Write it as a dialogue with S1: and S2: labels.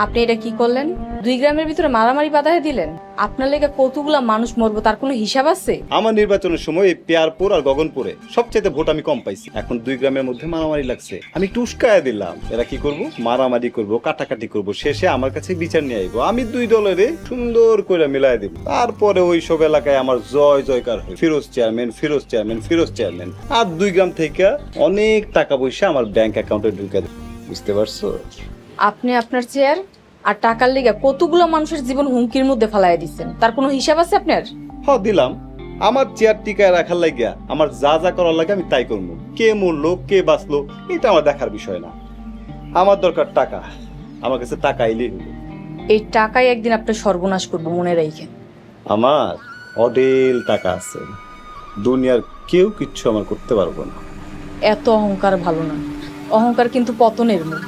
S1: আপনি এটা কি করলেন? 2 গ্রামের ভিতরে মারামারি বাঁধায় দিলেন। আপনার লেগে কতগুলা মানুষ মরবো তার কোনো হিসাব আছে?
S2: আমার নির্বাচনের সময় এই পেয়ারপুর আর গগনপুরে সবচেয়ে ভোট আমি কম পাইছি। এখন 2 গ্রামের মধ্যে মারামারি লাগছে, আমি একটু উস্কায়া দিলাম। এরা কি করব? মারামারি করব, কাটাকাটি করব, শেষে আমার কাছে বিচার নিয়ে আইবো। আমি 2 দলের সুন্দর করে মিলাই দিব। তারপরে ওই সব এলাকায় আমার জয় জয়কার হয়, Firoz chairman, Firoz chairman, Firoz chairman. আর 2 গ্রাম থেকে অনেক টাকা পয়সা আমার ব্যাংক অ্যাকাউন্টে ঢুকে দেব। বুঝতে পারছো?
S1: আপনি আপনার চেয়ার আর টাকার লেগে কতগুলো মানুষের জীবন হুমকির মধ্যে ফেলাইয়া দিচ্ছেন, তার কোনো হিসাব আছে আপনার?
S2: দিলাম। আমার চেয়ার টিকায় রাখার লাগিয়া আমার যা যা করার লাগে আমি তাই করবো। কে মরলো কে বাঁচলো এটা আমার দেখার বিষয় না। আমার দরকার টাকা, আমার কাছে টাকা এলেই হলো।
S1: এই টাকাই একদিন আপনার সর্বনাশ করবো, মনে রাখেন।
S2: আমার অঢেল টাকা আছে, দুনিয়ার কেউ কিচ্ছু আমার করতে পারবো না।
S1: এত অহংকার ভালো না, অহংকার কিন্তু পতনের মূল।